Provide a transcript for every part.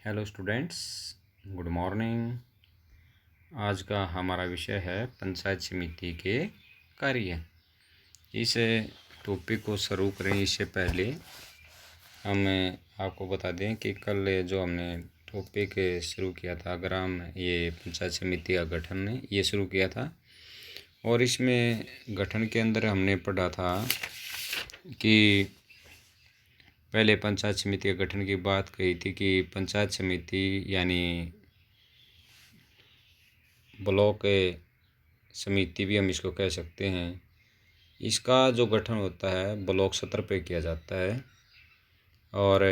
Hello students, good morning. आज का हमारा विषय है पंचायत समिति के कार्य। इस टॉपिक को शुरू करें इससे पहले हम आपको बता दें कि कल जो हमने टॉपिक शुरू किया था ये पंचायत समिति का गठन ये शुरू किया था, और इसमें गठन के अंदर हमने पढ़ा था कि पहले पंचायत समिति के गठन की बात कही थी कि पंचायत समिति यानी ब्लॉक समिति भी हम इसको कह सकते हैं। इसका जो गठन होता है ब्लॉक स्तर पे किया जाता है, और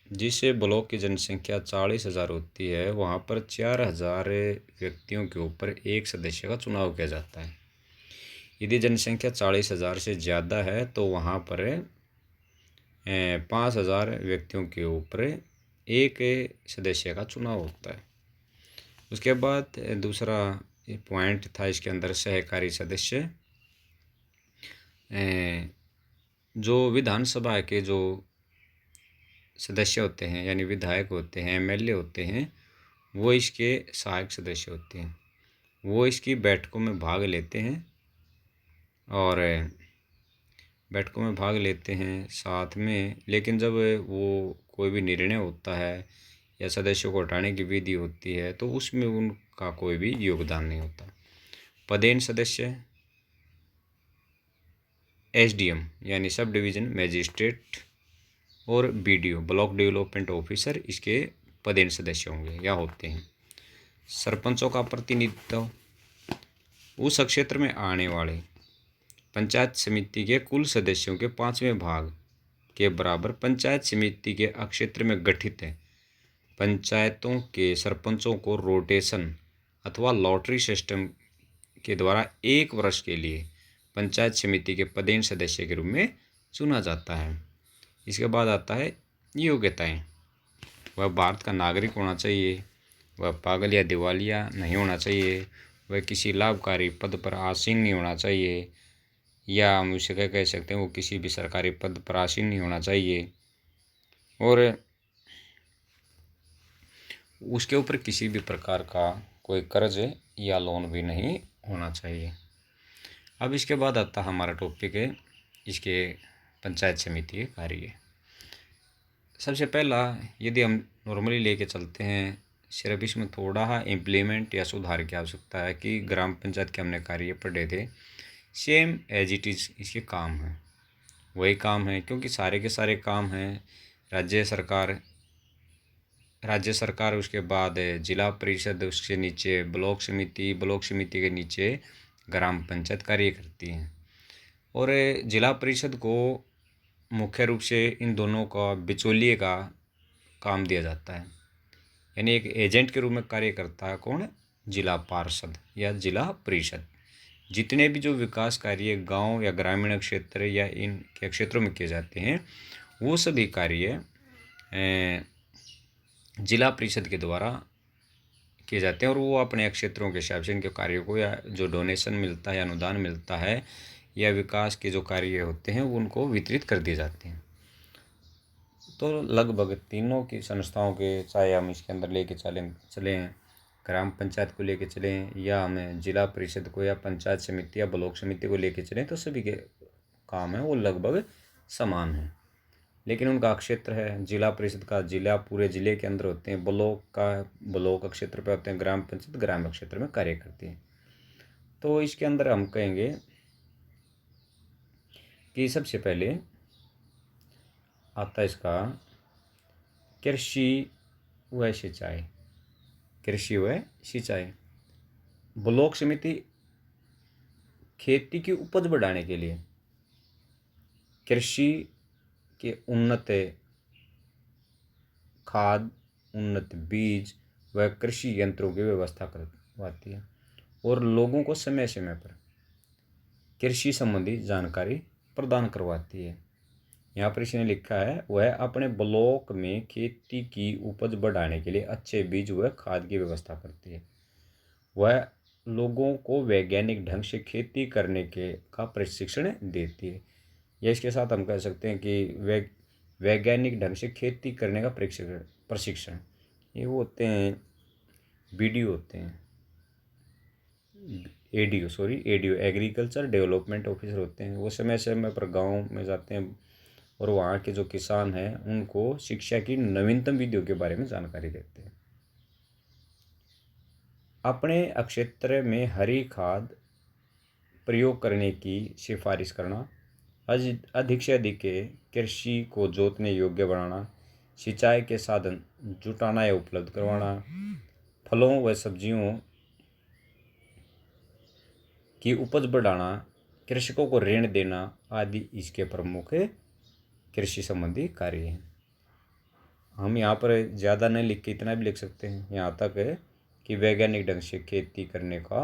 जिस ब्लॉक की जनसंख्या 40,000 होती है वहाँ पर 4,000 व्यक्तियों के ऊपर एक सदस्य का चुनाव किया जाता है। यदि जनसंख्या 40,000 से ज़्यादा है तो वहाँ पर 5,000 व्यक्तियों के ऊपर एक सदस्य का चुनाव होता है। उसके बाद दूसरा पॉइंट था इसके अंदर सहकारी सदस्य। जो विधानसभा के जो सदस्य होते हैं यानी विधायक होते हैं, एमएलए होते हैं, वो इसके सहायक सदस्य होते हैं। वो इसकी बैठकों में भाग लेते हैं और बैठकों में भाग लेते हैं साथ में, लेकिन जब वो कोई भी निर्णय होता है या सदस्यों को हटाने की विधि होती है तो उसमें उनका कोई भी योगदान नहीं होता। पदेन सदस्य एसडीएम यानी सब डिवीज़न मजिस्ट्रेट और बीडीओ ब्लॉक डेवलपमेंट ऑफिसर इसके पदेन सदस्य होंगे या होते हैं। सरपंचों का प्रतिनिधित्व उस क्षेत्र में आने वाले पंचायत समिति के कुल सदस्यों के 5वें भाग के बराबर पंचायत समिति के क्षेत्र में गठित है पंचायतों के सरपंचों को रोटेशन अथवा लॉटरी सिस्टम के द्वारा 1 वर्ष के लिए पंचायत समिति के पदेन सदस्य के रूप में चुना जाता है। इसके बाद आता है योग्यताएं। वह भारत का नागरिक होना चाहिए, वह पागल या दिवालिया नहीं होना चाहिए, वह किसी लाभकारी पद पर आसीन नहीं होना चाहिए, या हम उसे क्या कह सकते हैं वो किसी भी सरकारी पद पर आसीन नहीं होना चाहिए, और उसके ऊपर किसी भी प्रकार का कोई कर्ज या लोन भी नहीं होना चाहिए। अब इसके बाद आता हमारा टॉपिक है इसके पंचायत समिति के कार्य। सबसे पहला यदि हम नॉर्मली लेके चलते हैं, सिर्फ इसमें थोड़ा इम्प्लीमेंट या सुधार की आवश्यकता है कि ग्राम पंचायत के हमने कार्य पढ़े थे, सेम एज इट इज़ इसके काम हैं, वही काम है, क्योंकि सारे के सारे काम हैं। राज्य सरकार उसके बाद जिला परिषद, उसके नीचे ब्लॉक समिति के नीचे ग्राम पंचायत कार्य करती हैं। और जिला परिषद को मुख्य रूप से इन दोनों का बिचौलिए का काम दिया जाता है, यानी एक एजेंट के रूप में कार्य करता है कौन? जिला पार्षद या जिला परिषद। जितने भी जो विकास कार्य गांव या ग्रामीण क्षेत्र या इन के क्षेत्रों में किए जाते हैं वो सभी कार्य जिला परिषद के द्वारा किए जाते हैं, और वो अपने क्षेत्रों के हिसाब से इनके कार्यों को या जो डोनेशन मिलता है, अनुदान मिलता है, या विकास के जो कार्य होते हैं वो उनको वितरित कर दिए जाते हैं। तो लगभग तीनों की संस्थाओं के, चाहे हम इसके अंदर लेके चलें ग्राम पंचायत को लेके चलें, या हमें जिला परिषद को या पंचायत समिति या ब्लॉक समिति को लेके चलें, तो सभी के काम हैं वो लगभग समान हैं, लेकिन उनका क्षेत्र है। जिला परिषद का जिला पूरे जिले के अंदर होते हैं, ब्लॉक का ब्लॉक क्षेत्र पे होते हैं, ग्राम पंचायत ग्राम क्षेत्र में कार्य करती है। तो इसके अंदर हम कहेंगे कि सबसे पहले आता इसका कृषि व सिंचाई। कृषि व सिंचाई ब्लॉक समिति खेती की उपज बढ़ाने के लिए कृषि के उन्नत खाद, उन्नत बीज व कृषि यंत्रों की व्यवस्था करवाती है, और लोगों को समय समय पर कृषि संबंधी जानकारी प्रदान करवाती है। यहाँ पर इसने लिखा है वह अपने ब्लॉक में खेती की उपज बढ़ाने के लिए अच्छे बीज व खाद की व्यवस्था करती है। वह लोगों को वैज्ञानिक ढंग से खेती करने के का प्रशिक्षण देती है, या इसके साथ हम कह सकते हैं कि वैज्ञानिक ढंग से खेती करने का प्रशिक्षण। ये वो होते हैं बीडीओ होते हैं, एडीओ एग्रीकल्चर डेवलपमेंट ऑफिसर होते हैं। वो समय समय पर गांव में जाते हैं और वहाँ के जो किसान हैं उनको शिक्षा की नवीनतम विधियों के बारे में जानकारी देते हैं। अपने क्षेत्र में हरी खाद प्रयोग करने की सिफारिश करना, अधिक से अधिक कृषि को जोतने योग्य बनाना, सिंचाई के साधन जुटाना या उपलब्ध करवाना, फलों व सब्जियों की उपज बढ़ाना, कृषकों को ऋण देना आदि इसके प्रमुख कृषि संबंधी कार्य हैं। हम यहाँ पर ज़्यादा नहीं लिख के इतना भी लिख सकते हैं, यहाँ तक है कि वैज्ञानिक ढंग से खेती करने का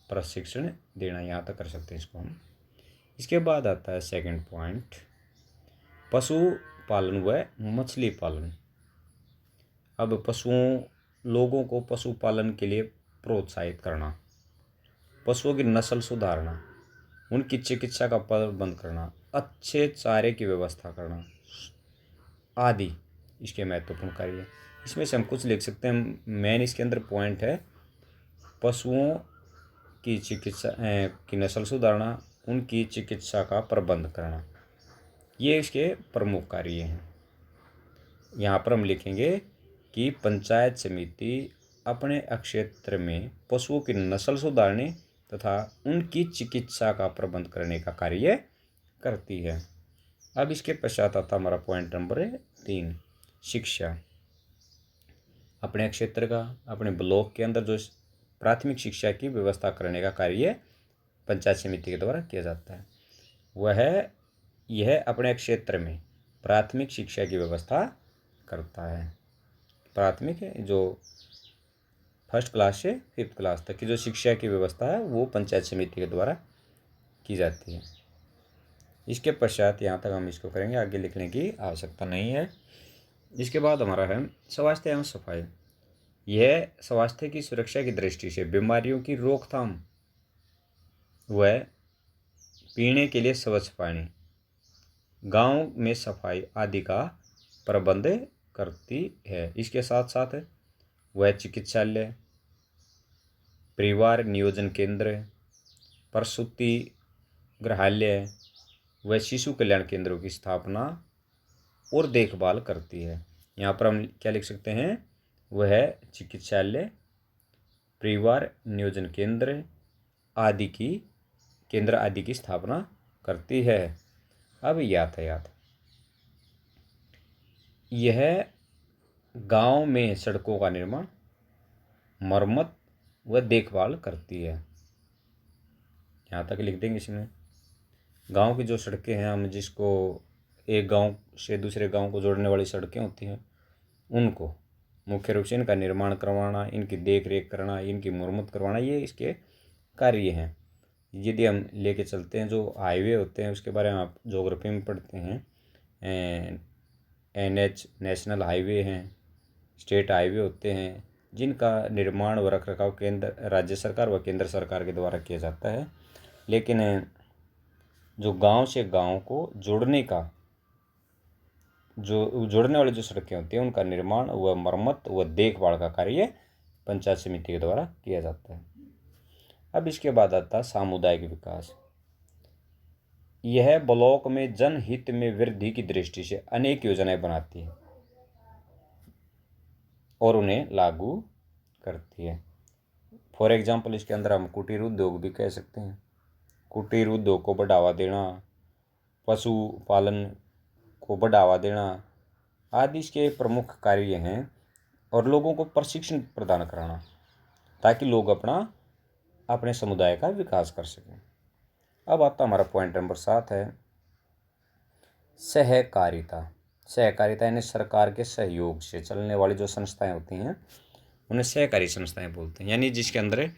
प्रशिक्षण देना, यहाँ तक कर सकते हैं इसको हम। इसके बाद आता है सेकंड पॉइंट, पशु पालन व मछली पालन। अब लोगों को पशुपालन के लिए प्रोत्साहित करना, पशुओं की नस्ल सुधारना, उनकी चिकित्सा का प्रबंध करना, अच्छे चारे की व्यवस्था करना आदि इसके महत्वपूर्ण कार्य है। इसमें से हम कुछ लिख सकते हैं। मेन इसके अंदर पॉइंट है पशुओं की चिकित्सा की नस्ल सुधारना, उनकी चिकित्सा का प्रबंध करना, ये इसके प्रमुख कार्य हैं। यहाँ पर हम लिखेंगे कि पंचायत समिति अपने क्षेत्र में पशुओं की नस्ल सुधारने तथा उनकी चिकित्सा का प्रबंध करने का कार्य करती है। अब इसके पश्चात आता हमारा पॉइंट नंबर 3, शिक्षा। अपने क्षेत्र का, अपने ब्लॉक के अंदर जो प्राथमिक शिक्षा की व्यवस्था करने का कार्य पंचायत समिति के द्वारा किया जाता है, यह अपने क्षेत्र में प्राथमिक शिक्षा की व्यवस्था करता है। प्राथमिक है जो फर्स्ट क्लास से 5th क्लास तक की जो शिक्षा की व्यवस्था है वो पंचायत समिति के द्वारा की जाती है। इसके पश्चात यहाँ तक हम इसको करेंगे, आगे लिखने की आवश्यकता नहीं है। इसके बाद हमारा है स्वास्थ्य एवं सफाई। यह स्वास्थ्य की सुरक्षा की दृष्टि से बीमारियों की रोकथाम व पीने के लिए स्वच्छ पानी, गांव में सफाई आदि का प्रबंध करती है। इसके साथ साथ वह चिकित्सालय, परिवार नियोजन केंद्र, प्रसूति गृहालय व शिशु कल्याण केंद्रों की स्थापना और देखभाल करती है। यहाँ पर हम क्या लिख सकते हैं, वह चिकित्सालय, परिवार नियोजन केंद्र आदि की स्थापना करती है। अब यातायात, यह गांव में सड़कों का निर्माण, मरम्मत व देखभाल करती है। यहाँ तक लिख देंगे इसमें। गांव की जो सड़कें हैं, हम जिसको एक गांव से दूसरे गांव को जोड़ने वाली सड़कें होती हैं, उनको मुख्य रूप से इनका निर्माण करवाना, इनकी देख रेख करना, इनकी मरम्मत करवाना, ये इसके कार्य हैं। यदि हम लेके चलते हैं जो हाईवे होते हैं, उसके बारे में आप ज्योग्राफी में पढ़ते हैं, NH नेशनल हाईवे हैं, स्टेट हाईवे होते हैं, जिनका निर्माण व रखरखाव केंद्र राज्य सरकार व केंद्र सरकार के द्वारा किया जाता है। लेकिन जो गांव से गांव को जोड़ने वाली जो सड़कें होती हैं, उनका निर्माण व मरम्मत व देखभाल का कार्य पंचायत समिति के द्वारा किया जाता है। अब इसके बाद आता है सामुदायिक विकास। यह ब्लॉक में जनहित में वृद्धि की दृष्टि से अनेक योजनाएं बनाती है और उन्हें लागू करती है। फॉर एग्जाम्पल इसके अंदर हम कुटीर उद्योग भी कह सकते हैं। कुटीर उद्योग को बढ़ावा देना, पशुपालन को बढ़ावा देना आदि इसके प्रमुख कार्य हैं, और लोगों को प्रशिक्षण प्रदान कराना ताकि लोग अपने समुदाय का विकास कर सकें। अब आता हमारा पॉइंट नंबर 7 है सहकारिता। सहकारिता यानी सरकार के सहयोग से चलने वाली जो संस्थाएं होती हैं उन्हें सहकारी संस्थाएं बोलते हैं। यानी जिसके अंदर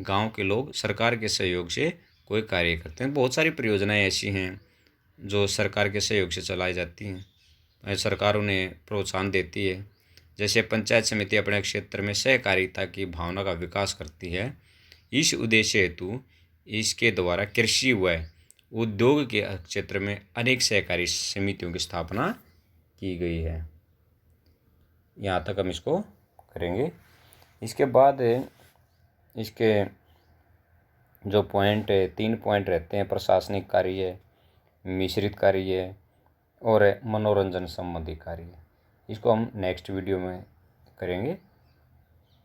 गांव के लोग सरकार के सहयोग से कोई कार्य करते हैं। बहुत सारी परियोजनाएं ऐसी हैं जो सरकार के सहयोग से चलाई जाती हैं, सरकार उन्हें प्रोत्साहन देती है। जैसे पंचायत समिति अपने क्षेत्र में सहकारिता की भावना का विकास करती है। इस उद्देश्य हेतु इसके द्वारा कृषि व उद्योग के क्षेत्र में अनेक सहकारी समितियों की स्थापना की गई है। यहाँ तक हम इसको करेंगे। इसके बाद इसके जो पॉइंट 3 पॉइंट रहते हैं, प्रशासनिक कार्य, मिश्रित कार्य और मनोरंजन संबंधी कार्य, इसको हम नेक्स्ट वीडियो में करेंगे।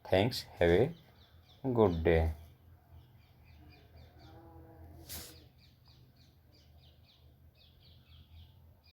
Thanks, have a good day.